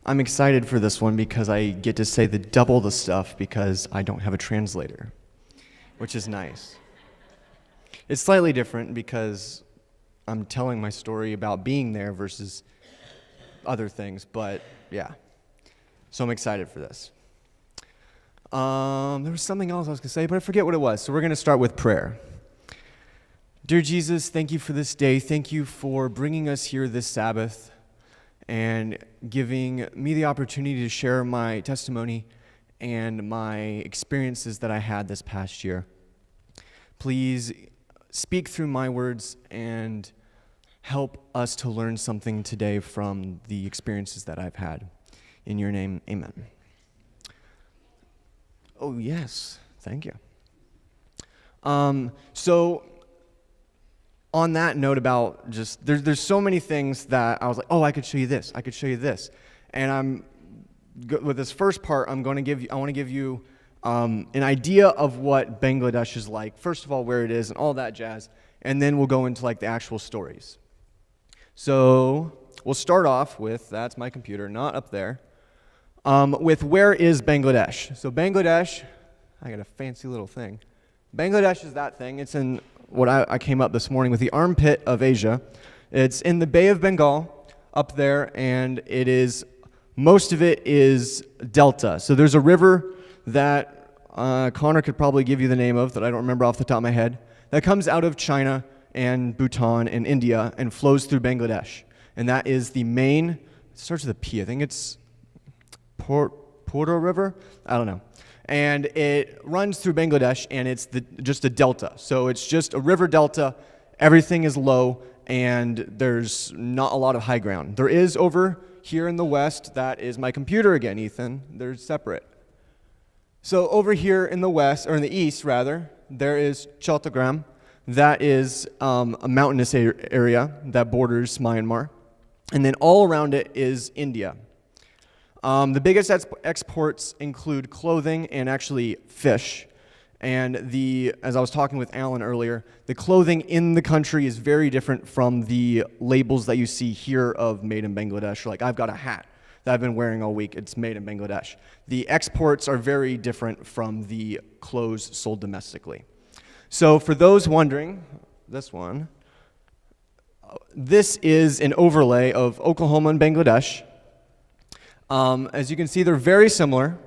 I'm excited for this one because I get to say double the stuff because I don't have a translator, which is nice. It's slightly different because I'm telling my story about being there versus other things, but yeah. So I'm excited for this. There was something else I was going to say, but I forget what it was. So we're going to start with prayer. Dear Jesus, thank you for this day. Thank you for bringing us here this Sabbath and giving me the opportunity to share my testimony and my experiences that I had this past year. Please speak through my words and help us to learn something today from the experiences that I've had. In your name, amen. Oh, yes. Thank you. So on that note about just, there's so many things that I was like, oh, I could show you this. I could show you this. And with this first part, I want to give you an idea of what Bangladesh is like. First of all, where it is and all that jazz. And then we'll go into like the actual stories. So we'll start off with, that's my computer, not up there, with where is Bangladesh. So Bangladesh, I got a fancy little thing. Bangladesh is that thing. It's in what I came up this morning with the armpit of Asia. It's in the Bay of Bengal up there, and most of it is delta. So there's a river that Connor could probably give you the name of that I don't remember off the top of my head, that comes out of China and Bhutan and India and flows through Bangladesh. And that is the main, it starts with a P, I think it's Porto River? I don't know. And it runs through Bangladesh, and it's just a delta. So it's just a river delta, everything is low, and there's not a lot of high ground. There is over here in the west, that is my computer again, Ethan. They're separate. So over here in the west, or in the east rather, there is Chattogram. That is a mountainous area that borders Myanmar. And then all around it is India. The biggest exports include clothing and actually fish. And as I was talking with Alan earlier, the clothing in the country is very different from the labels that you see here of made in Bangladesh. Like I've got a hat that I've been wearing all week. It's made in Bangladesh. The exports are very different from the clothes sold domestically. So for those wondering, this is an overlay of Oklahoma and Bangladesh. As you can see, they're very similar,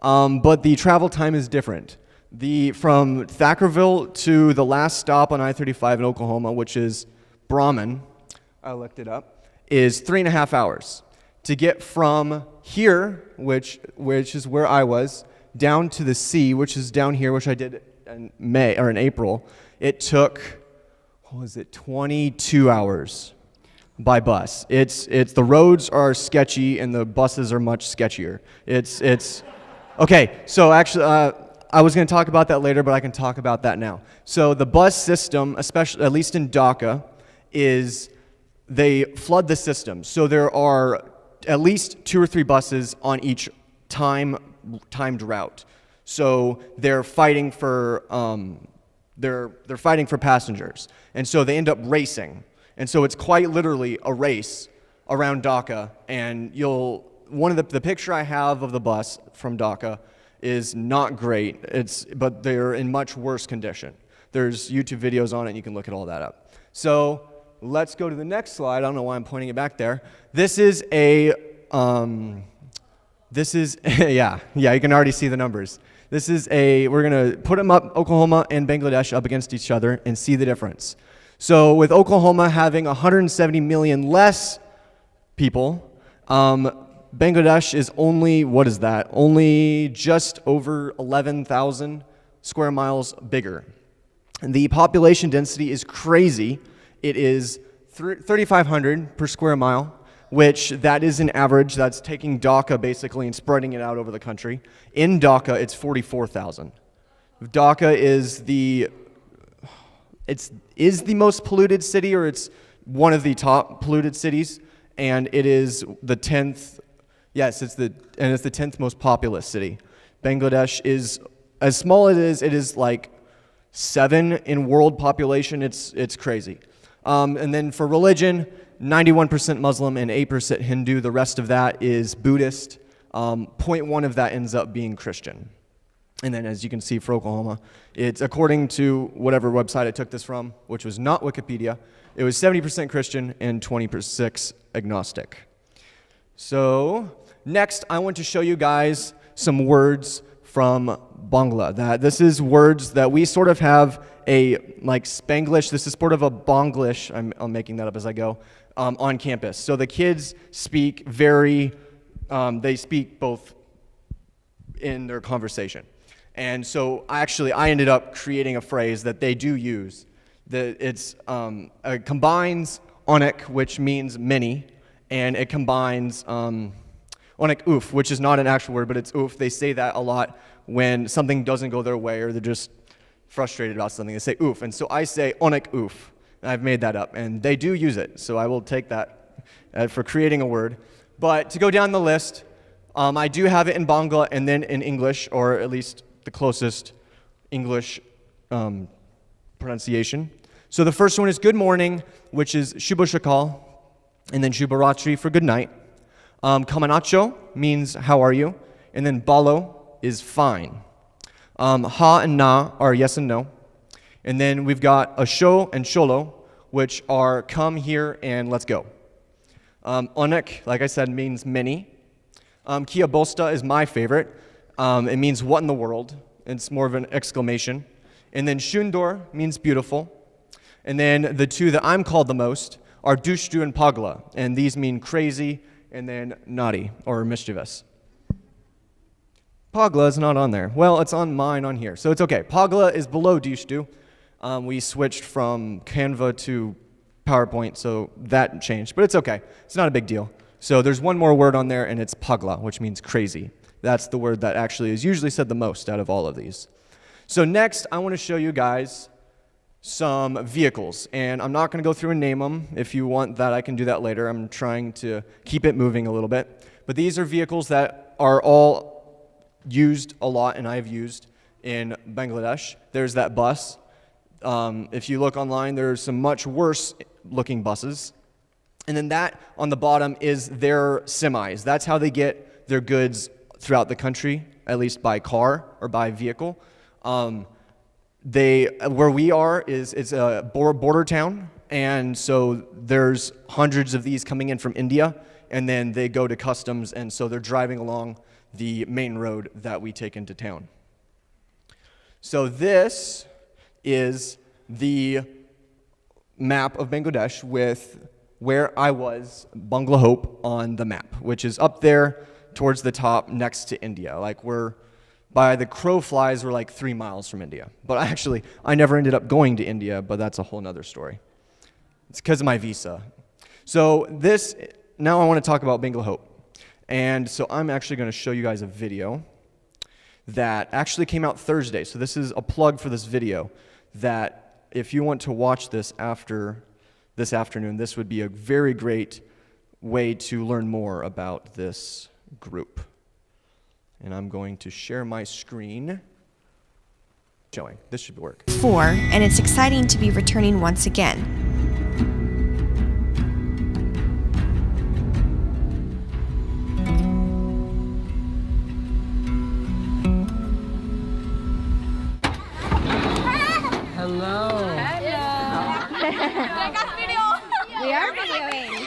but the travel time is different. From Thackerville to the last stop on I-35 in Oklahoma, which is Braun, I looked it up, is 3.5 hours. To get from here, which is where I was, down to the sea, which is down here, which I did in April, it took, 22 hours. By bus. It's the roads are sketchy and the buses are much sketchier. It's okay. So actually, I was going to talk about that later, but I can talk about that now. So the bus system, especially at least in Dhaka, is they flood the system. So there are at least 2 or 3 buses on each timed route. So they're fighting for they're fighting for passengers, and so they end up racing. And so it's quite literally a race around Dhaka, and one of the picture I have of the bus from Dhaka is not great. But they're in much worse condition. There's YouTube videos on it, and you can look at all that up. So let's go to the next slide. I don't know why I'm pointing it back there. This is yeah, you can already see the numbers. We're gonna put them up, Oklahoma and Bangladesh up against each other and see the difference. So with Oklahoma having 170 million less people, Bangladesh is only just over 11,000 square miles bigger. And the population density is crazy. It is 3,500 per square mile, which that is an average. That's taking Dhaka basically and spreading it out over the country. In Dhaka, it's 44,000. Dhaka is the most polluted city, or it's one of the top polluted cities, and it is the 10th. Yes, it's the 10th most populous city. Bangladesh is, as small as it is like 7 in world population. It's crazy. And then for religion, 91% Muslim and 8% Hindu. The rest of that is Buddhist. 0.1 of that ends up being Christian. And then as you can see for Oklahoma, it's according to whatever website I took this from, which was not Wikipedia, it was 70% Christian and 20% agnostic. So next, I want to show you guys some words from Bangla. This is words that we sort of have a like Spanglish. This is sort of a Bonglish. I'm making that up as I go on campus. So the kids speak they speak both in their conversation. And so I ended up creating a phrase that they do use. It combines onik, which means many, and it combines onik oof, which is not an actual word, but it's oof. They say that a lot when something doesn't go their way or they're just frustrated about something. They say oof, and so I say onik oof. I've made that up, and they do use it, so I will take that for creating a word. But to go down the list, I do have it in Bangla and then in English, or at least the closest English pronunciation. So the first one is good morning, which is Shubha Shakal, and then Shubharatri for good night. Kamanacho means how are you, and then Balo is fine. Ha and na are yes and no. And then we've got Asho and Sholo, which are come here and let's go. Onik, like I said, means many. Kia Bosta is my favorite. It means what in the world. It's more of an exclamation. And then Shundor means beautiful. And then the two that I'm called the most are Dushtu and Pagla. And these mean crazy and then naughty or mischievous. Pagla is not on there. Well, it's on mine on here, so it's okay. Pagla is below Dushtu. We switched from Canva to PowerPoint, so that changed. But it's okay. It's not a big deal. So there's one more word on there, and it's Pagla, which means crazy. That's the word that actually is usually said the most out of all of these. So next, I want to show you guys some vehicles. And I'm not going to go through and name them. If you want that, I can do that later. I'm trying to keep it moving a little bit. But these are vehicles that are all used a lot, and I've used in Bangladesh. There's that bus. If you look online, there's some much worse looking buses. And then that on the bottom is their semis. That's how they get their goods throughout the country, at least by car or by vehicle. Where we are it's a border town, and so there's hundreds of these coming in from India, and then they go to customs, and so they're driving along the main road that we take into town. So this is the map of Bangladesh with where I was, Bangla Hope, on the map, which is up there towards the top next to India. Like by the crow flies, we're like 3 miles from India. But I never ended up going to India, but that's a whole nother story. It's because of my visa. So now I want to talk about Bangla Hope. And so I'm actually going to show you guys a video that actually came out Thursday. So this is a plug for this video that if you want to watch this after this afternoon, this would be a very great way to learn more about this group. And I'm going to share my screen. Showing. This should work. 4, and it's exciting to be returning once again. Hello. We are videoing.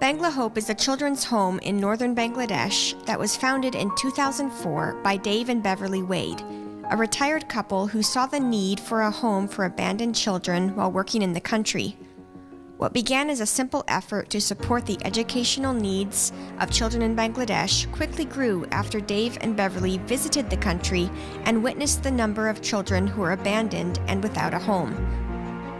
Bangla Hope is a children's home in northern Bangladesh that was founded in 2004 by Dave and Beverly Wade, a retired couple who saw the need for a home for abandoned children while working in the country. What began as a simple effort to support the educational needs of children in Bangladesh quickly grew after Dave and Beverly visited the country and witnessed the number of children who are abandoned and without a home.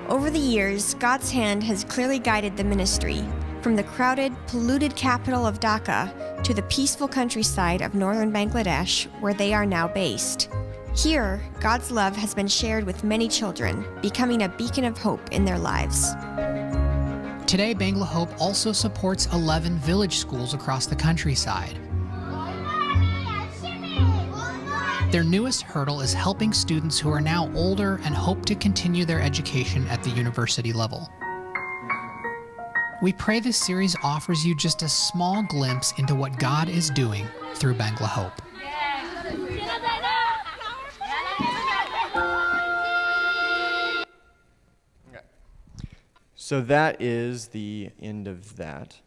Over the years, God's hand has clearly guided the ministry, from the crowded, polluted capital of Dhaka to the peaceful countryside of northern Bangladesh, where they are now based. Here, God's love has been shared with many children, becoming a beacon of hope in their lives. Today, Bangla Hope also supports 11 village schools across the countryside. Their newest hurdle is helping students who are now older and hope to continue their education at the university level. We pray this series offers you just a small glimpse into what God is doing through Bangla Hope. So that is the end of that.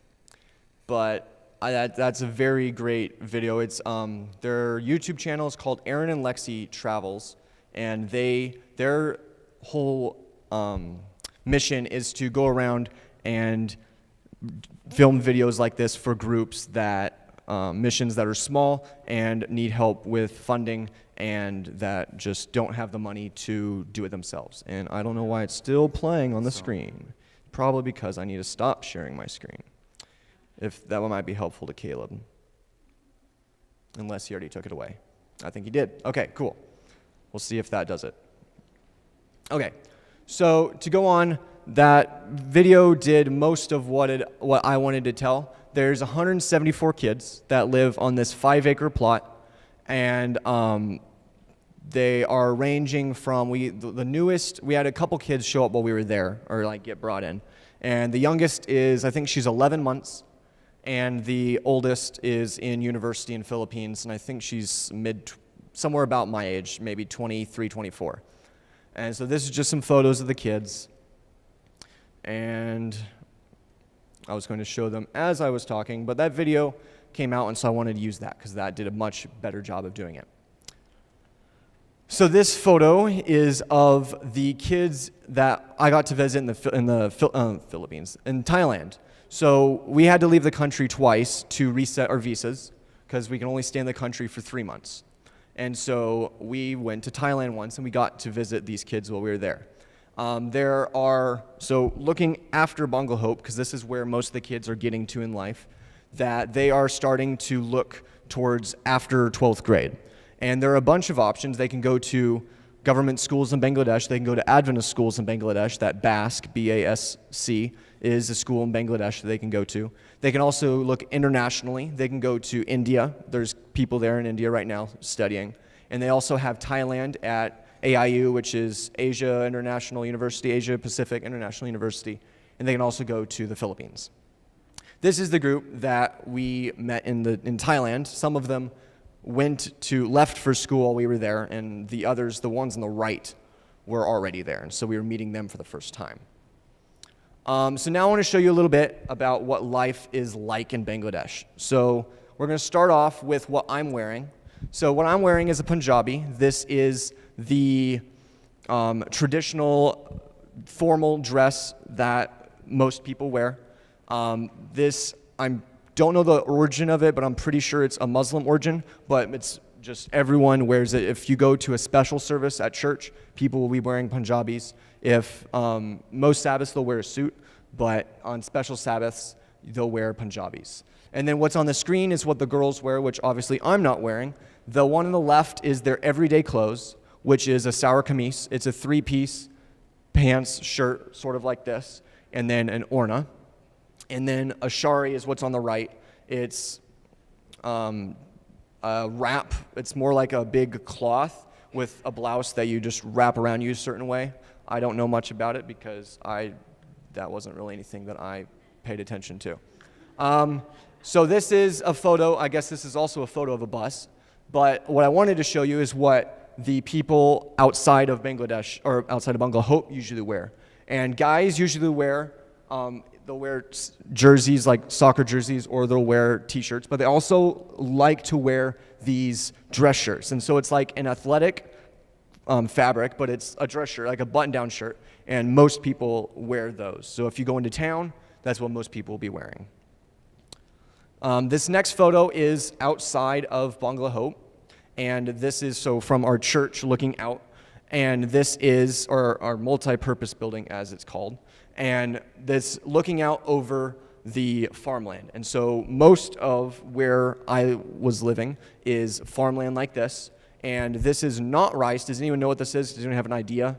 But that's a very great video. It's their YouTube channel is called Aaron and Lexi Travels, and their whole mission is to go around and film videos like this for groups that missions that are small and need help with funding and that just don't have the money to do it themselves. And I don't know why it's still playing on the screen. Probably because I need to stop sharing my screen. If that one might be helpful to Caleb. Unless he already took it away. I think he did. Okay, cool. We'll see if that does it. Okay, so to go on, that video did most of what I wanted to tell. There's 174 kids that live on this 5-acre plot, and they are ranging from, the newest, we had a couple kids show up while we were there, or like get brought in. And the youngest is, I think she's 11 months, and the oldest is in university in Philippines, and I think she's somewhere about my age, maybe 23, 24. And so this is just some photos of the kids. And I was going to show them as I was talking, but that video came out, and so I wanted to use that because that did a much better job of doing it. So this photo is of the kids that I got to visit in the Philippines, in Thailand. So we had to leave the country twice to reset our visas because we can only stay in the country for 3 months. And so we went to Thailand once, and we got to visit these kids while we were there. So looking after Bangla Hope, because this is where most of the kids are getting to in life, that they are starting to look towards after 12th grade. And there are a bunch of options. They can go to government schools in Bangladesh. They can go to Adventist schools in Bangladesh. That BASC, B-A-S-C, is a school in Bangladesh that they can go to. They can also look internationally. They can go to India. There's people there in India right now studying. And they also have Thailand at AIU, which is Asia International University, Asia Pacific International University. And they can also go to the Philippines. This is the group that we met in Thailand. Some of them left for school while we were there, and the others, the ones on the right, were already there. And so we were meeting them for the first time. So now I want to show you a little bit about what life is like in Bangladesh. So we're going to start off with what I'm wearing. So what I'm wearing is a Punjabi. This is the traditional formal dress that most people wear. I don't know the origin of it, but I'm pretty sure it's a Muslim origin, but it's just everyone wears it. If you go to a special service at church, people will be wearing Punjabis. If most Sabbaths, they'll wear a suit, but on special Sabbaths, they'll wear Punjabis. And then what's on the screen is what the girls wear, which obviously I'm not wearing. The one on the left is their everyday clothes, which is a sour kameez. It's a 3-piece pants, shirt, sort of like this, and then an orna. And then a shari is what's on the right. It's a wrap. It's more like a big cloth with a blouse that you just wrap around you a certain way. I don't know much about it because that wasn't really anything that I paid attention to. So this is a photo. I guess this is also a photo of a bus. But what I wanted to show you is what the people outside of Bangladesh or outside of Bangla Hope usually wear. And guys usually wear they'll wear jerseys like soccer jerseys, or they'll wear t-shirts, but they also like to wear these dress shirts. And so it's like an athletic fabric, but it's a dress shirt, like a button-down shirt, and most people wear those. So if you go into town, that's what most people will be wearing. This next photo is outside of Bangla Hope, and this is from our church looking out, and this is our multi-purpose building, as it's called. And that's looking out over the farmland. And so most of where I was living is farmland like this. And this is not rice. Does anyone know what this is? Does anyone have an idea?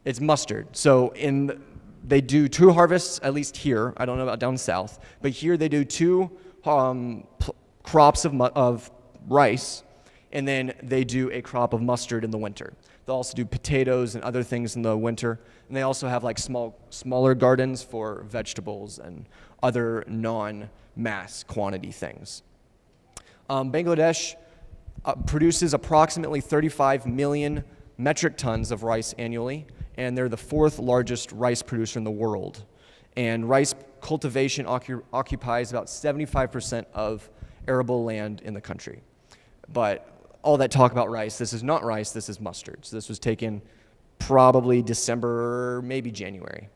It's mustard. So in they do 2 harvests, at least here. I don't know about down south, but here they do 2 crops of rice, and then they do a crop of mustard in the winter. They'll also do potatoes and other things in the winter, and they also have like smaller gardens for vegetables and other non-mass quantity things. Bangladesh produces approximately 35 million metric tons of rice annually, and they're the 4th largest rice producer in the world. And rice cultivation occupies about 75% of arable land in the country. But all that talk about rice, this is not rice, this is mustard. So this was taken probably December, maybe January.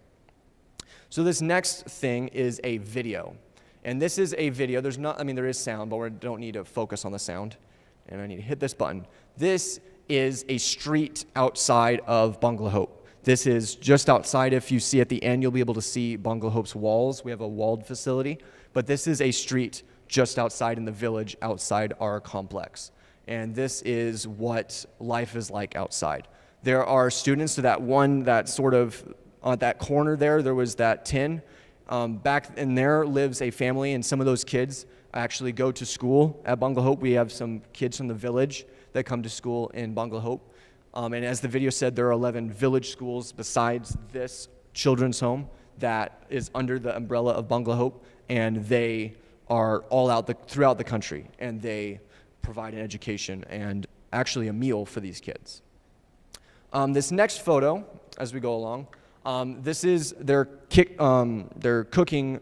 So this next thing is a video. And this is a video. There is sound, but we don't need to focus on the sound. And I need to hit this button. This is a street outside of Bangla Hope. This is just outside. If you see at the end, you'll be able to see Bangla Hope's walls. We have a walled facility. But this is a street just outside in the village, outside our complex. And this is what life is like outside. There are students, so that sort of, on that corner there was that tin. Back in there lives a family, and some of those kids actually go to school at Bangla Hope. We have some kids from the village that come to school in Bangla Hope. And as the video said, there are 11 village schools besides this children's home that is under the umbrella of Bangla Hope, and they are all out throughout the country, and they provide an education and actually a meal for these kids. This next photo, as we go along, this is their cooking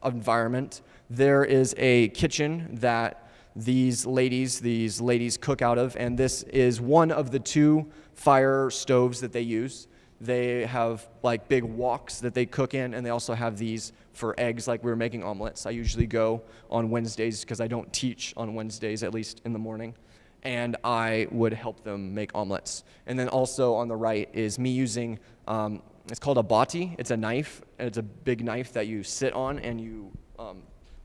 environment. There is a kitchen that these ladies cook out of, and this is one of the 2 fire stoves that they use. They have like big woks that they cook in, and they also have these for eggs, like we were making omelets. I usually go on Wednesdays because I don't teach on Wednesdays, at least in the morning, and I would help them make omelets. And then also on the right is me using, it's called a bati. It's a knife, and it's a big knife that you sit on and you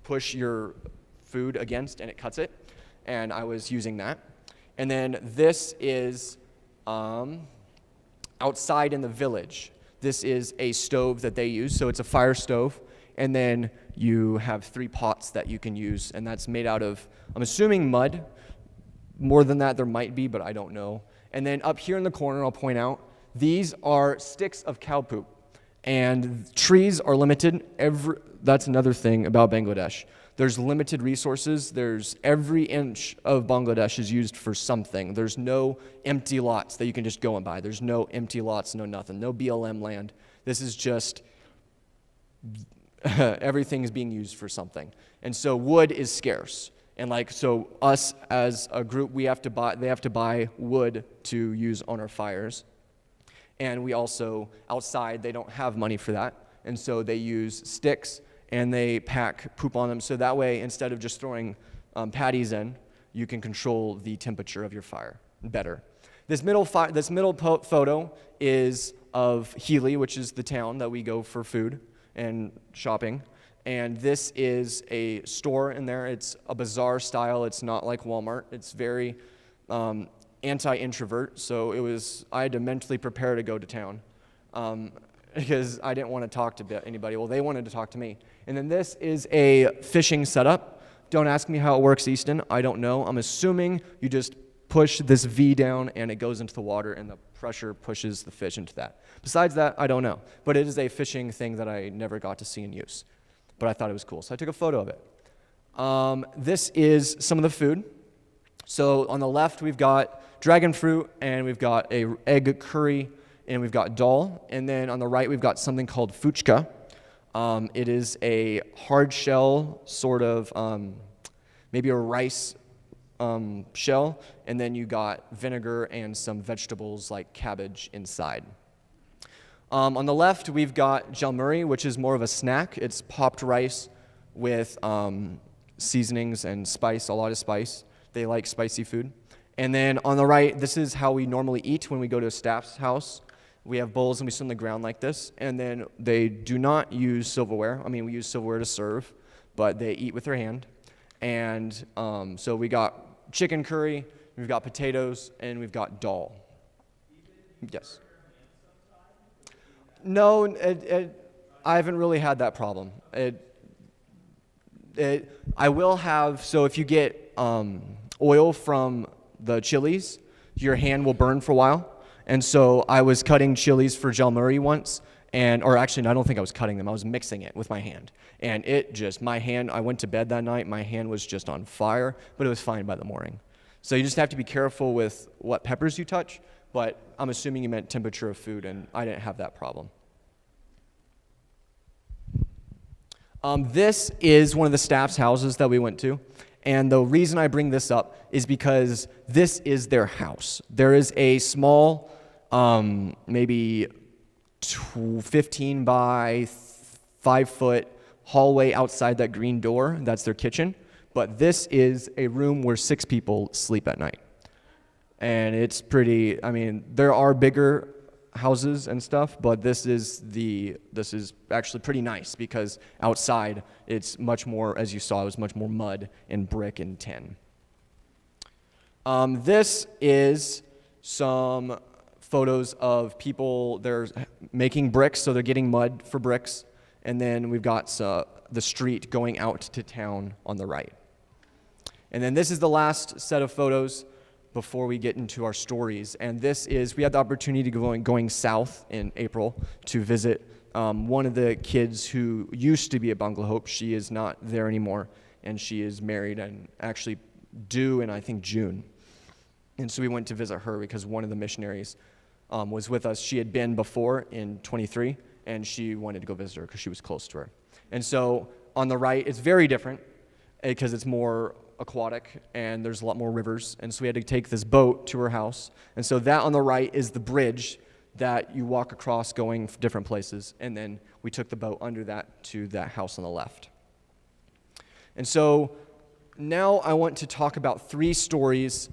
push your food against, and it cuts it. And I was using that. And then this is outside in the village. This is a stove that they use, so it's a fire stove. And then you have 3 pots that you can use, and that's made out of, I'm assuming, mud. More than that there might be, but I don't know. And then up here in the corner, I'll point out, these are sticks of cow poop. And trees are limited. That's another thing about Bangladesh. There's limited resources. There's every inch of Bangladesh is used for something. There's no empty lots that you can just go and buy. There's no empty lots, no nothing, no BLM land. This is just everything is being used for something. And so wood is scarce. And so us as a group, they have to buy wood to use on our fires. And we also, outside, they don't have money for that. And so they use sticks and they pack poop on them. So that way, instead of just throwing patties in, you can control the temperature of your fire better. This middle photo is of Healy, which is the town that we go for food and shopping. And this is a store in there. It's a bazaar style. It's not like Walmart. It's very anti-introvert. So I had to mentally prepare to go to town because I didn't want to talk to anybody. Well, they wanted to talk to me. And then this is a fishing setup. Don't ask me how it works, Easton. I don't know. I'm assuming you just push this V down and it goes into the water and the pressure pushes the fish into that. Besides that, I don't know. But it is a fishing thing that I never got to see and use. But I thought it was cool, so I took a photo of it. This is some of the food. So on the left, we've got dragon fruit, and we've got a egg curry, and we've got dal. And then on the right, we've got something called fuchka. It is a hard shell, sort of maybe a rice shell, and then you got vinegar and some vegetables like cabbage inside. On the left, we've got jalmuri, which is more of a snack. It's popped rice with seasonings and spice, a lot of spice. They like spicy food. And then on the right, this is how we normally eat when we go to a staff's house. We have bowls and we sit on the ground like this. And then they do not use silverware. I mean, we use silverware to serve, but they eat with their hand. And so we got chicken curry, we've got potatoes, and we've got dal. Yes. No, I haven't really had that problem. I will have, so if you get oil from the chilies, your hand will burn for a while. And so I was cutting chilies for Jel Murray once, or actually, I don't think I was cutting them. I was mixing it with my hand. And I went to bed that night, my hand was just on fire, but it was fine by the morning. So you just have to be careful with what peppers you touch, but I'm assuming you meant temperature of food, and I didn't have that problem. This is one of the staff's houses that we went to, and the reason I bring this up is because this is their house. There is a small, maybe 15 by 5 foot hallway outside that green door. That's their kitchen, but this is a room where 6 people sleep at night. And it's pretty, there are bigger houses and stuff, but this is actually pretty nice because outside it's much more, as you saw, it was much more mud and brick and tin. This is some photos of people, they're making bricks, so they're getting mud for bricks, and then we've got the street going out to town on the right. And then this is the last set of photos before we get into our stories. And we had the opportunity to going south in April to visit one of the kids who used to be at Bungalow Hope. She is not there anymore, and she is married and actually due in, I think, June. And so we went to visit her because one of the missionaries was with us. She had been before in 23, and she wanted to go visit her because she was close to her. And so on the right, it's very different because it's more aquatic and there's a lot more rivers, and so we had to take this boat to her house. And so that on the right is the bridge that you walk across going different places, and then we took the boat under that to that house on the left. And so now I want to talk about 3 stories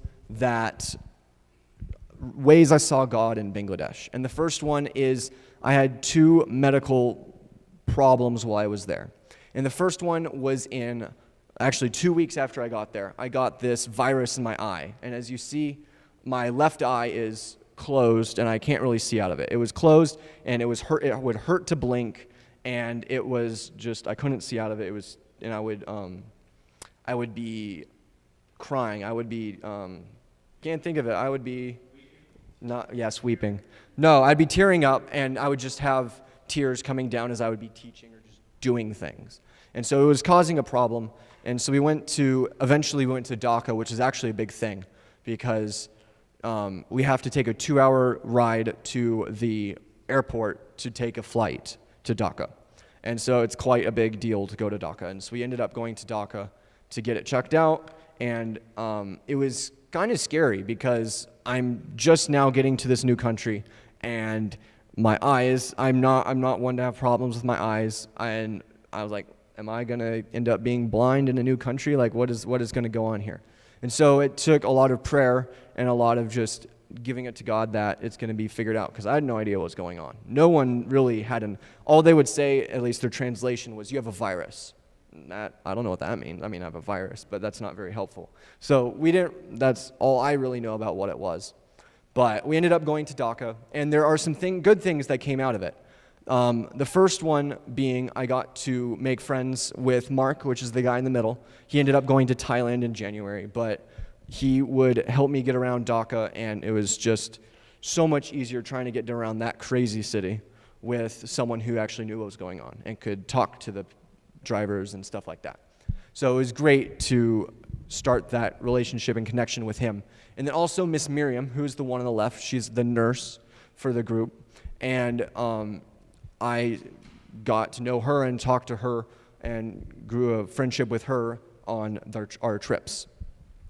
ways I saw God in Bangladesh. And the first one is I had 2 medical problems while I was there. And the first one was actually 2 weeks after I got there. I got this virus in my eye. And as you see, my left eye is closed and I can't really see out of it. It was closed and it would hurt to blink, and it was just, I couldn't see out of it. And I would be crying. I would be, can't think of it. I would be weeping. No, I'd be tearing up, and I would just have tears coming down as I would be teaching or just doing things. And so it was causing a problem. And so eventually we went to Dhaka, which is actually a big thing because we have to take a 2-hour ride to the airport to take a flight to Dhaka. And so it's quite a big deal to go to Dhaka. And so we ended up going to Dhaka to get it checked out. And it was kind of scary because I'm just now getting to this new country, and my eyes, I'm not one to have problems with my eyes. And I was like, am I going to end up being blind in a new country? Like, what is going to go on here? And so it took a lot of prayer and a lot of just giving it to God that it's going to be figured out, because I had no idea what was going on. No one really all they would say, at least their translation, was, you have a virus. I don't know what that means. I have a virus, but that's not very helpful. So that's all I really know about what it was. But we ended up going to Dhaka, and there are some good things that came out of it. The first one being I got to make friends with Mark, which is the guy in the middle. He ended up going to Thailand in January, but he would help me get around Dhaka, and it was just so much easier trying to get around that crazy city with someone who actually knew what was going on and could talk to the drivers and stuff like that. So it was great to start that relationship and connection with him. And then also Miss Miriam, who's the one on the left. She's the nurse for the group. And I got to know her and talk to her and grew a friendship with her on our trips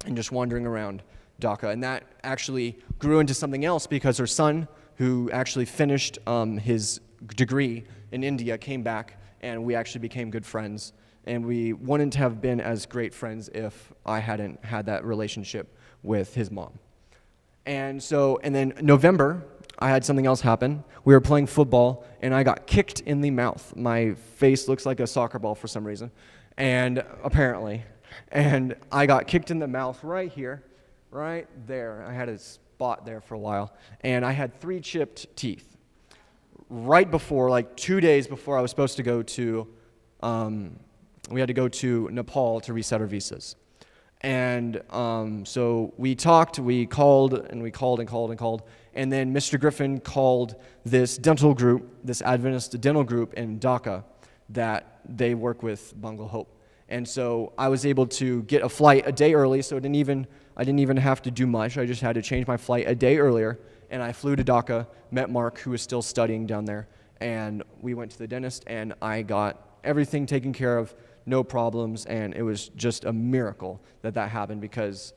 and just wandering around Dhaka. And that actually grew into something else because her son, who actually finished his degree in India, came back, and we actually became good friends. And we wouldn't have been as great friends if I hadn't had that relationship with his mom. And then November, I had something else happen. We were playing football, and I got kicked in the mouth. My face looks like a soccer ball for some reason, and I got kicked in the mouth right here, right there. I had a spot there for a while, and I had 3 chipped teeth right before, like 2 days before I was supposed to go to, we had to go to Nepal to reset our visas. And so we talked, we called, and and then Mr. Griffin called this dental group, this Adventist dental group in Dhaka that they work with Bungalow Hope. And so I was able to get a flight a day early, so I didn't even have to do much. I just had to change my flight a day earlier, and I flew to Dhaka, met Mark, who was still studying down there, and we went to the dentist, and I got everything taken care of, no problems, and it was just a miracle that happened because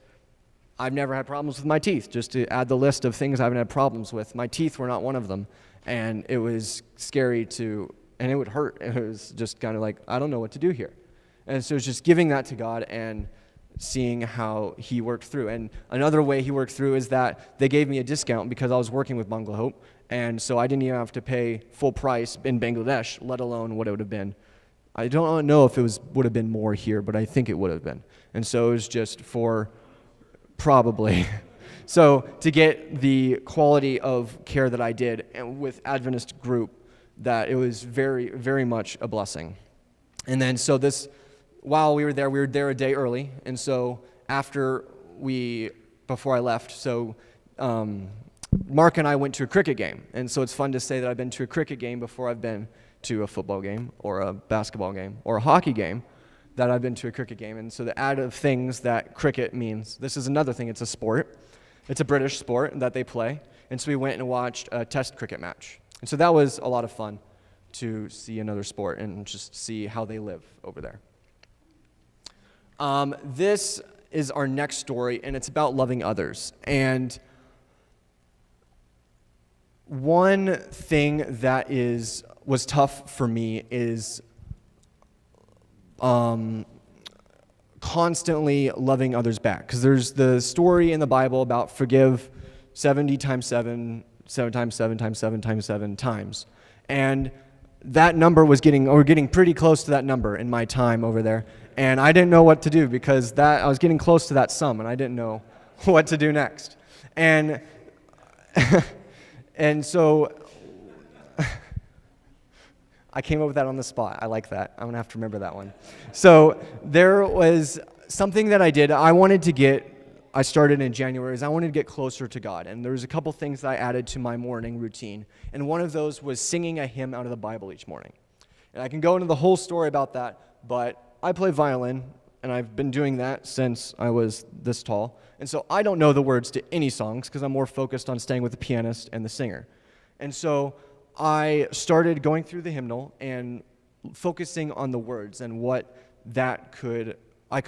I've never had problems with my teeth. Just to add the list of things I haven't had problems with, my teeth were not one of them, and it was scary and it would hurt. It was just kind of like, I don't know what to do here. And so it's just giving that to God and seeing how he worked through. And another way he worked through is that they gave me a discount because I was working with Bungalow Hope, and so I didn't even have to pay full price in Bangladesh, let alone what it would have been. I don't know if it would have been more here, but I think it would have been. And so it was just for probably. So to get the quality of care that I did and with Adventist group, that it was very, very much a blessing. And then so while we were there a day early. And so before I left, so Mark and I went to a cricket game. And so it's fun to say that I've been to a cricket game before I've been to a football game or a basketball game or a hockey game, that I've been to a cricket game. And so the add of things that cricket means, this is another thing, it's a sport. It's a British sport that they play. And so we went and watched a test cricket match. And so that was a lot of fun to see another sport and just see how they live over there. This is our next story, and it's about loving others. And one thing that was tough for me is constantly loving others back. Because there's the story in the Bible about forgive 70 times 7, 7 times 7 times 7 times 7 times. And that number we're getting pretty close to that number in my time over there. And I didn't know what to do because I was getting close to that sum, and I didn't know what to do next. And and so I came up with that on the spot. I like that. I'm going to have to remember that one. So there was something that I did. I started in January, I wanted to get closer to God. And there was a couple things that I added to my morning routine. And one of those was singing a hymn out of the Bible each morning. And I can go into the whole story about that, but I play violin, and I've been doing that since I was this tall. And so I don't know the words to any songs because I'm more focused on staying with the pianist and the singer. And so I started going through the hymnal and focusing on the words and what I could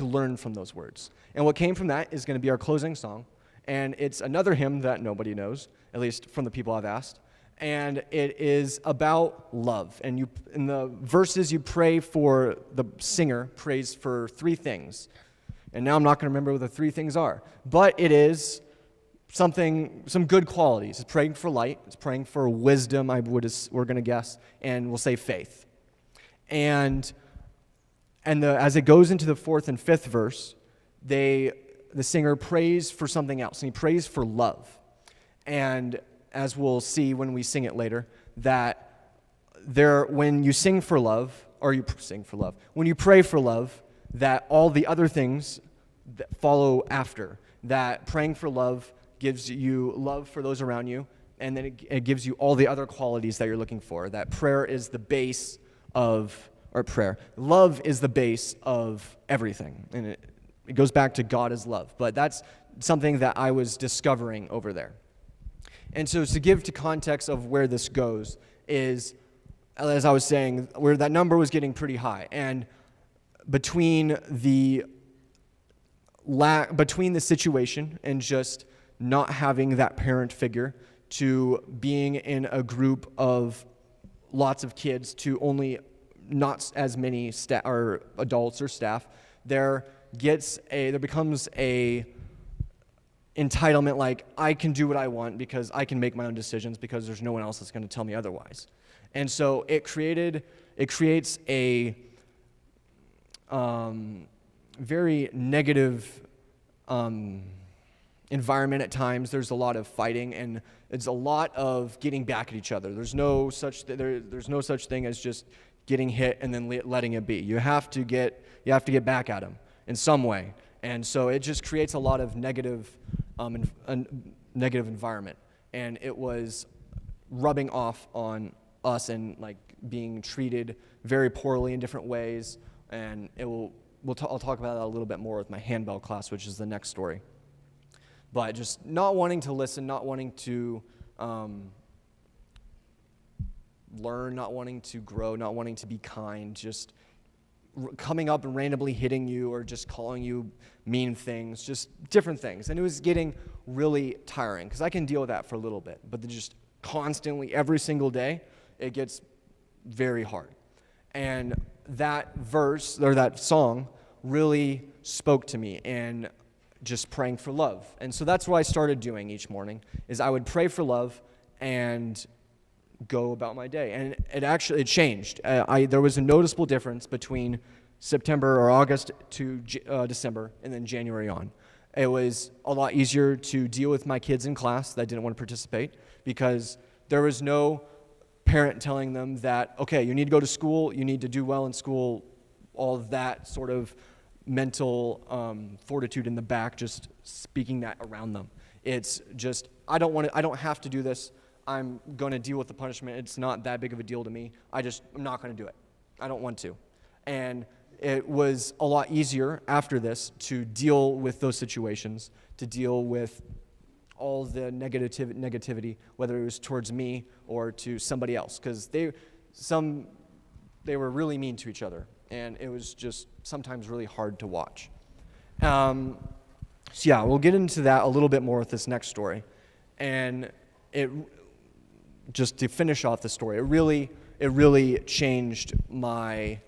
learn from those words. And what came from that is going to be our closing song. And it's another hymn that nobody knows, at least from the people I've asked. And it is about love. And in the verses, you pray for, the singer prays for 3 things. And now I'm not going to remember what the 3 things are. But it is some good qualities. It's praying for light. It's praying for wisdom, we're going to guess. And we'll say faith. And as it goes into the 4th and 5th verse, the singer prays for something else, and he prays for love. And as we'll see when we sing it later, that when you sing for love, when you pray for love, that all the other things that follow after, that praying for love gives you love for those around you, and then it gives you all the other qualities that you're looking for, that prayer is the base of, or prayer, love is the base of everything, and it goes back to God as love. But that's something that I was discovering over there. And so to give to context of where this goes is, as I was saying, where that number was getting pretty high. And between the situation and just not having that parent figure to being in a group of lots of kids to only not as many or adults or staff, there becomes a entitlement, like I can do what I want because I can make my own decisions because there's no one else that's going to tell me otherwise. And so it creates a very negative environment at times. There's a lot of fighting, and it's a lot of getting back at each other. There's no such thing as just getting hit and then letting it be. You have to get back at them in some way, and so it just creates a lot of negative environment, and it was rubbing off on us and like being treated very poorly in different ways, and I'll talk about that a little bit more with my handbell class, which is the next story. But just not wanting to listen, not wanting to learn, not wanting to grow, not wanting to be kind, just coming up and randomly hitting you or just calling you mean things, just different things. And it was getting really tiring because I can deal with that for a little bit, but just constantly every single day, it gets very hard. And that verse or that song really spoke to me, and just praying for love. And so that's what I started doing each morning, is I would pray for love and go about my day. And it changed. There was a noticeable difference between September or August to December and then January on. It was a lot easier to deal with my kids in class that didn't want to participate because there was no parent telling them that, okay, you need to go to school, you need to do well in school, all of that sort of mental fortitude in the back, just speaking that around them. It's just, I don't have to do this. I'm going to deal with the punishment. It's not that big of a deal to me. I'm not going to do it. I don't want to. And it was a lot easier after this to deal with those situations, to deal with all the negativity, whether it was towards me or to somebody else, because they were really mean to each other, and it was just sometimes really hard to watch. So yeah, we'll get into that a little bit more with this next story. And just to finish off the story, it really changed my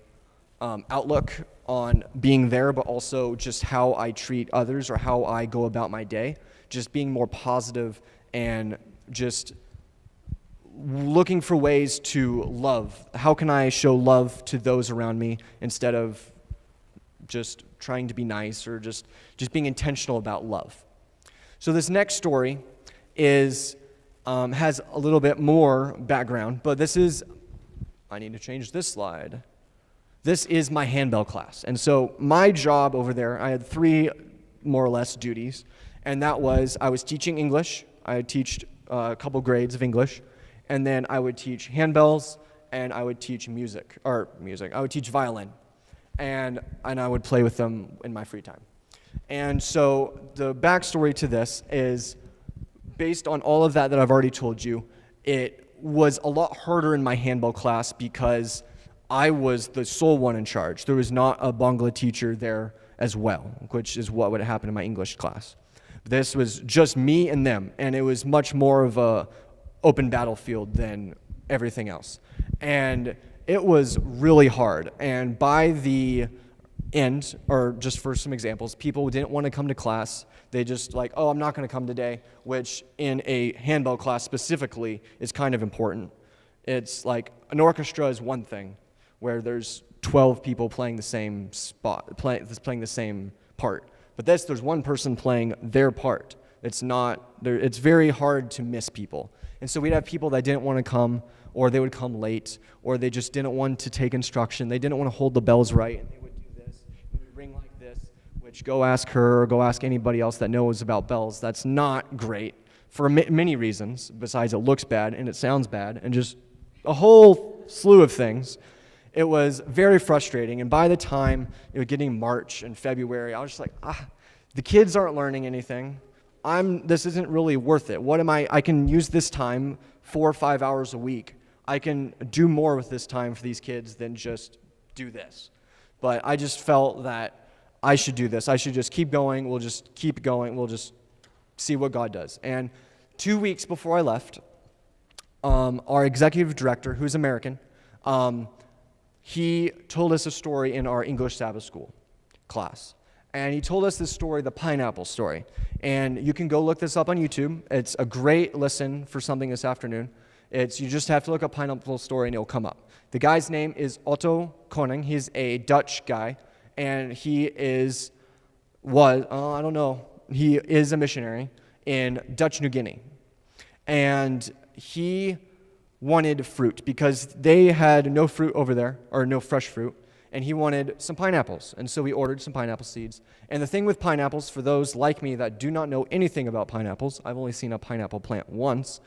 outlook on being there, but also just how I treat others or how I go about my day, just being more positive and just looking for ways to love. How can I show love to those around me instead of just trying to be nice or just being intentional about love? So this next story has a little bit more background, but I need to change this slide. This is my handbell class. And so my job over there, I had 3 more or less duties, and that was I was teaching English. I would teach a couple grades of English, and then I would teach handbells, and I would teach music. I would teach violin, and I would play with them in my free time. And so the backstory to this is, based on all of that I've already told you, it was a lot harder in my handbell class because I was the sole one in charge. There was not a Bangla teacher there as well, which is what would happen in my English class. This was just me and them, and it was much more of a open battlefield than everything else. And it was really hard. And by the end, or just for some examples, people didn't want to come to class. They just like, oh, I'm not going to come today, which in a handbell class specifically is kind of important. It's like an orchestra is one thing, where there's 12 people playing the same playing the same part. But there's one person playing their part. It's very hard to miss people. And so we'd have people that didn't want to come, or they would come late, or they just didn't want to take instruction. They didn't want to hold the bells right, and they would do this. They would ring like this, which go ask her or go ask anybody else that knows about bells. That's not great for many reasons, besides it looks bad and it sounds bad, and just a whole slew of things. It was very frustrating, and by the time it was getting March and February, I was just like, the kids aren't learning anything. This isn't really worth it. I can use this time 4 or 5 hours a week. I can do more with this time for these kids than just do this. But I just felt that I should do this. I should just keep going. We'll just keep going. We'll just see what God does. And 2 weeks before I left, our executive director, who's American, he told us a story in our English Sabbath school class. And he told us this story, the pineapple story. And you can go look this up on YouTube. It's a great listen for something this afternoon. You just have to look up pineapple story and it'll come up. The guy's name is Otto Koning. He's a Dutch guy. And he was, I don't know, he is a missionary in Dutch New Guinea. And he wanted fruit because they had no fruit over there, or no fresh fruit, and he wanted some pineapples. And so we ordered some pineapple seeds. And the thing with pineapples, for those like me that do not know anything about pineapples, I've only seen a pineapple plant once,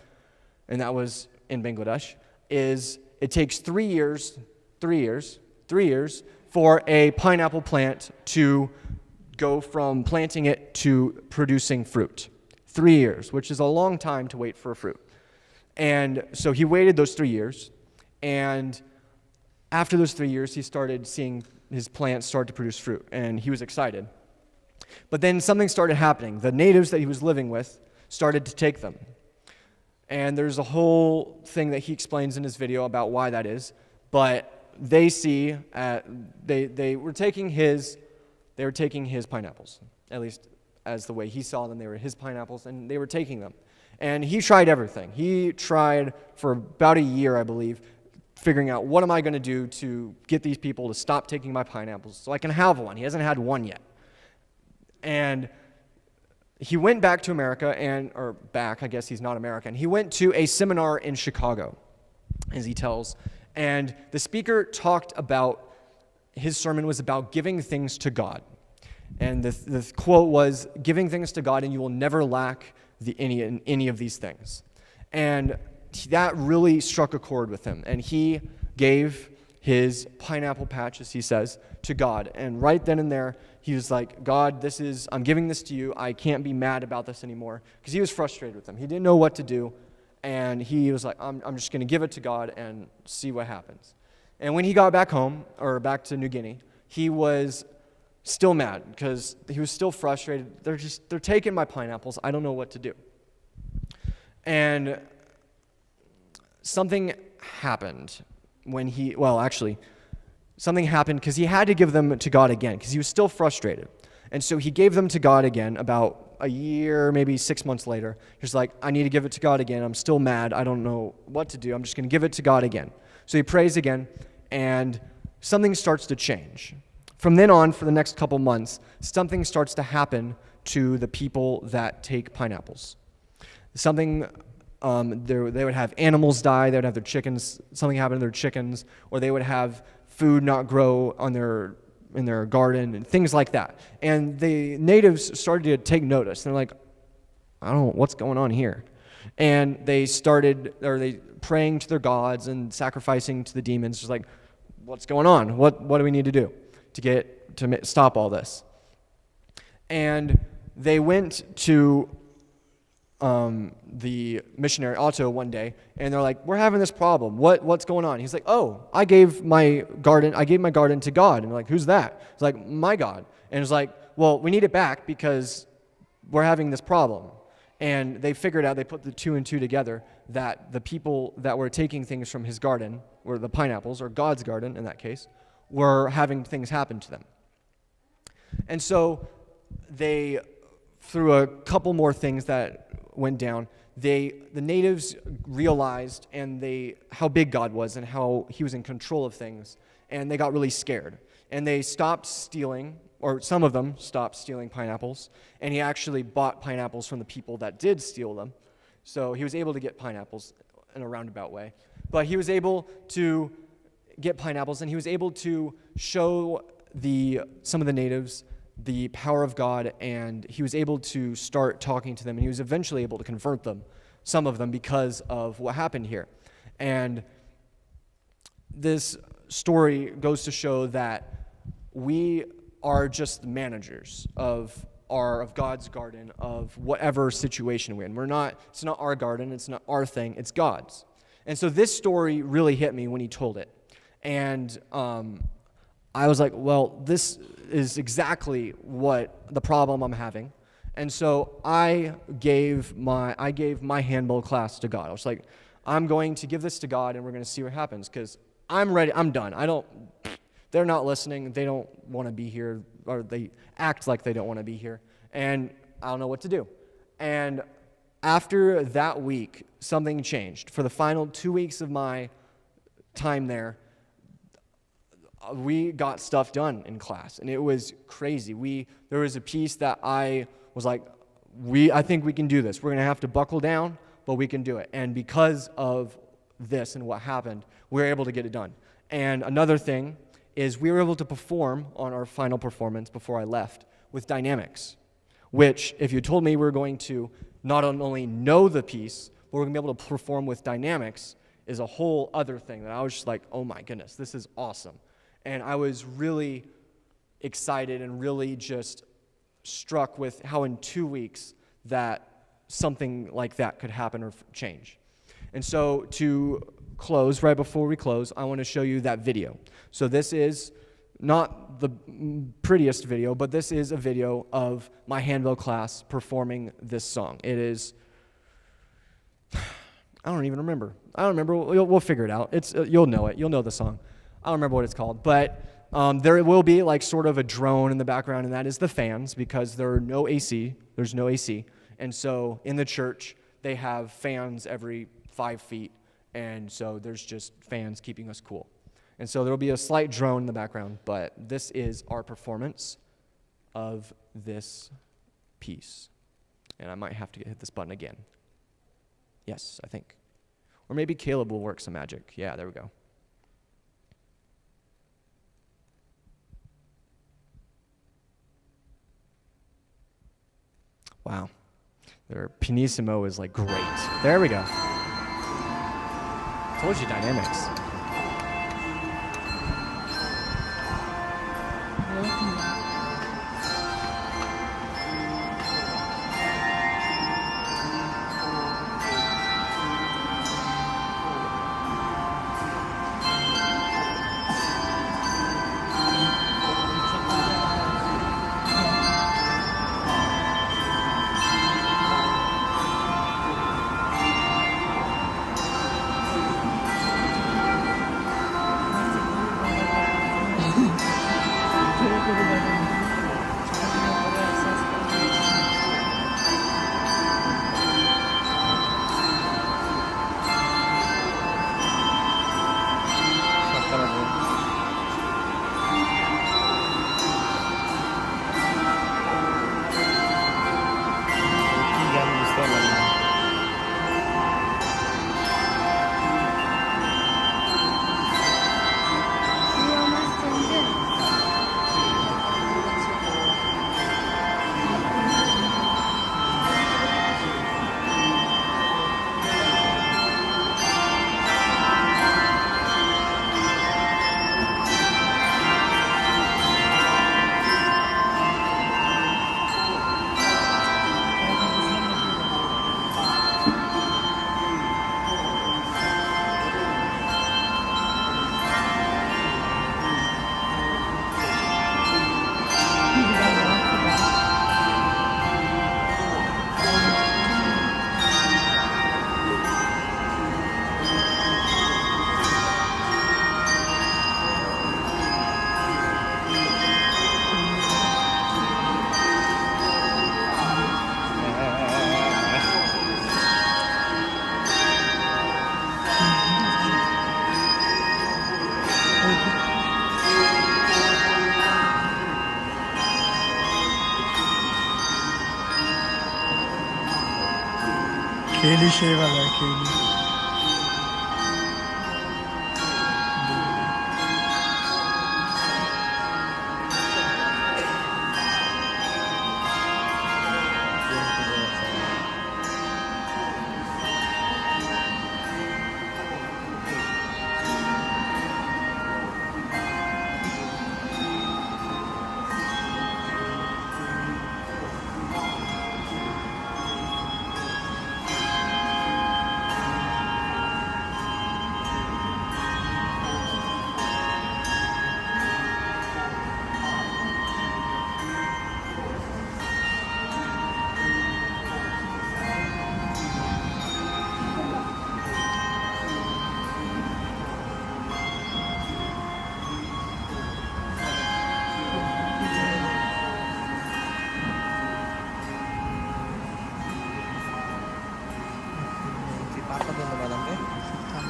and that was in Bangladesh, is it takes 3 years for a pineapple plant to go from planting it to producing fruit. 3 years, which is a long time to wait for a fruit. And so he waited those 3 years, and after those 3 years, he started seeing his plants start to produce fruit, and he was excited. But then something started happening. The natives that he was living with started to take them. And there's a whole thing that he explains in his video about why that is, but they see, they were taking his pineapples, at least as the way he saw them. They were his pineapples, and they were taking them. And he tried everything. He tried for about a year, I believe, figuring out what am I going to do to get these people to stop taking my pineapples so I can have one. He hasn't had one yet. And he went back to America, I guess he's not American. He went to a seminar in Chicago, as he tells. And the speaker talked about, his sermon was about giving things to God. And the quote was, giving things to God and you will never lack any of these things. And that really struck a chord with him. And he gave his pineapple patch, as he says, to God. And right then and there, he was like, God, I'm giving this to you. I can't be mad about this anymore. Because he was frustrated with them. He didn't know what to do. And he was like, I'm just going to give it to God and see what happens. And when he got back home, or back to New Guinea, he was still mad because he was still frustrated. They're taking my pineapples. I don't know what to do. And something happened something happened because he had to give them to God again because he was still frustrated. And so he gave them to God again about a year, maybe 6 months later. He's like, I need to give it to God again. I'm still mad. I don't know what to do. I'm just going to give it to God again. So he prays again, and something starts to change. From then on, for the next couple months, something starts to happen to the people that take pineapples. They would have animals die, they would have their chickens, something happen to their chickens, or they would have food not grow in their garden, and things like that. And the natives started to take notice. They're like, I don't know what's going on here. And they praying to their gods and sacrificing to the demons, just like, what's going on? What do we need to do to stop all this? And they went to the missionary Otto one day, and they're like, we're having this problem. What's going on? He's like, oh, I gave my garden to God. And they're like, who's that? It's like, my God. And it's like, well, we need it back because we're having this problem. And they figured out, they put the 2 and 2 together, that the people that were taking things from his garden, or the pineapples, or God's garden in that case, were having things happen to them. And so they, through a couple more things that went down, the natives realized how big God was and how he was in control of things, and they got really scared. And they stopped stealing, or some of them stopped stealing pineapples, and he actually bought pineapples from the people that did steal them. So he was able to get pineapples in a roundabout way. But he was able to get pineapples, and he was able to show some of the natives the power of God, and he was able to start talking to them, and he was eventually able to convert them, some of them, because of what happened here. And this story goes to show that we are just managers of God's garden, of whatever situation we're in. It's not our garden, it's not our thing, it's God's. And so this story really hit me when he told it. And I was like, well, this is exactly what the problem I'm having. And so I gave my handball class to God. I was like, I'm going to give this to God, and we're going to see what happens, because I'm ready. I'm done. They're not listening. They don't want to be here, or they act like they don't want to be here, and I don't know what to do. And after that week, something changed. For the final 2 weeks of my time there, we got stuff done in class, and it was crazy. There was a piece that I was like, I think we can do this. We're going to have to buckle down, but we can do it. And because of this and what happened, we were able to get it done. And another thing is we were able to perform on our final performance before I left with dynamics, which if you told me we were going to not only know the piece, but we're going to be able to perform with dynamics is a whole other thing that I was just like, oh my goodness, this is awesome. And I was really excited and really just struck with how in 2 weeks that something like that could happen or change. And so to close, right before we close, I want to show you that video. So this is not the prettiest video, but this is a video of my handbell class performing this song. It is, I don't even remember. I don't remember. We'll figure it out. It's you'll know it. You'll know the song. I don't remember what it's called, but there will be like sort of a drone in the background, and that is the fans because there are no AC. There's no AC, and so in the church they have fans every 5 feet, and so there's just fans keeping us cool. And so there will be a slight drone in the background, but this is our performance of this piece. And I might have to hit this button again. Yes, I think. Or maybe Caleb will work some magic. Yeah, there we go. Wow. Their pianissimo is like great. There we go. Told you dynamics. केली şey var ya केली.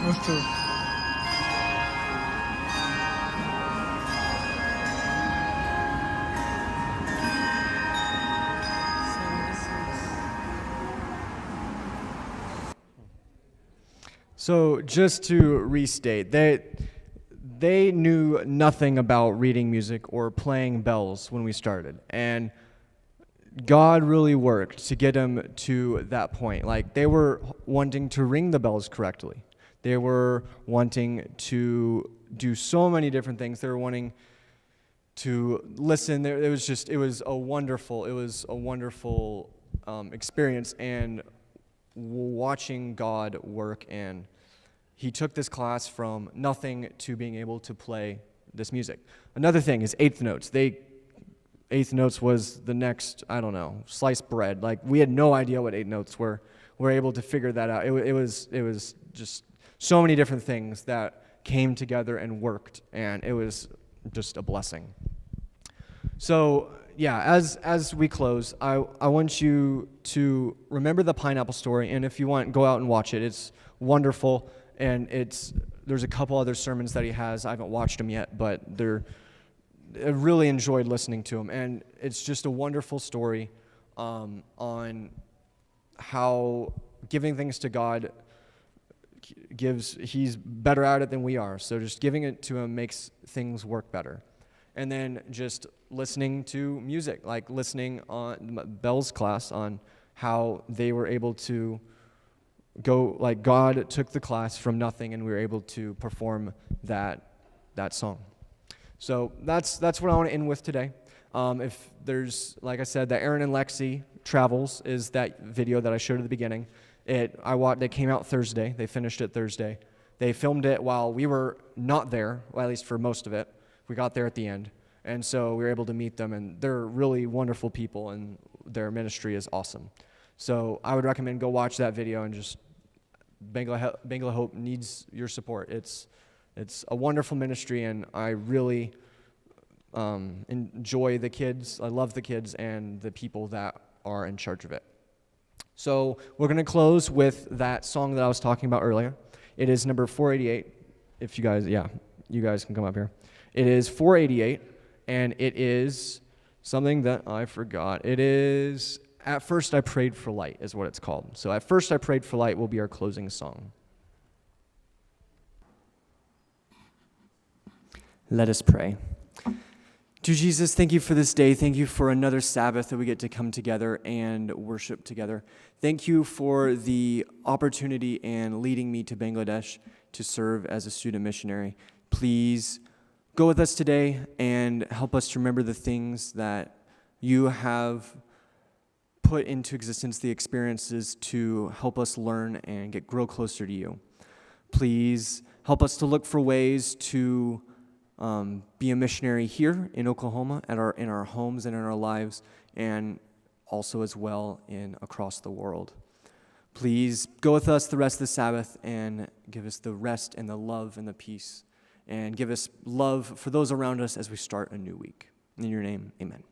Mucho. So just to restate, they knew nothing about reading music or playing bells when we started. And God really worked to get them to that point. Like, they were wanting to ring the bells correctly. They were wanting to do so many different things. They were wanting to listen. It was a wonderful experience, and watching God work. And he took this class from nothing to being able to play this music. Another thing is eighth notes. Eighth notes was the next, I don't know, sliced bread. Like, we had no idea what eighth notes were. We were able to figure that out. It was just so many different things that came together and worked, and it was just a blessing. So, yeah, as we close, I want you to remember the pineapple story, and if you want, go out and watch it. It's wonderful, and there's a couple other sermons that he has. I haven't watched them yet, but I really enjoyed listening to them, and it's just a wonderful story on how giving things to God he's better at it than we are. So just giving it to him makes things work better. And then just listening to music, like listening on Bell's class on how they were able to go, like God took the class from nothing and we were able to perform that song. So that's what I want to end with today. If there's, like I said, that Aaron and Lexi Travels is that video that I showed at the beginning. They came out Thursday. They finished it Thursday. They filmed it while we were not there, well, at least for most of it. We got there at the end, and so we were able to meet them, and they're really wonderful people, and their ministry is awesome. So I would recommend go watch that video, and just Bangla Hope needs your support. It's a wonderful ministry, and I really enjoy the kids. I love the kids and the people that are in charge of it. So we're going to close with that song that I was talking about earlier. It is number 488. If you guys can come up here. It is 488, and it is something that I forgot. It is At First I Prayed for Light is what it's called. So At First I Prayed for Light will be our closing song. Let us pray. Dear Jesus, thank you for this day. Thank you for another Sabbath that we get to come together and worship together. Thank you for the opportunity and leading me to Bangladesh to serve as a student missionary. Please go with us today and help us to remember the things that you have put into existence, the experiences to help us learn and grow closer to you. Please help us to look for ways to be a missionary here in Oklahoma, in our homes and in our lives, and also as well across the world. Please go with us the rest of the Sabbath and give us the rest and the love and the peace, and give us love for those around us as we start a new week. In your name, amen.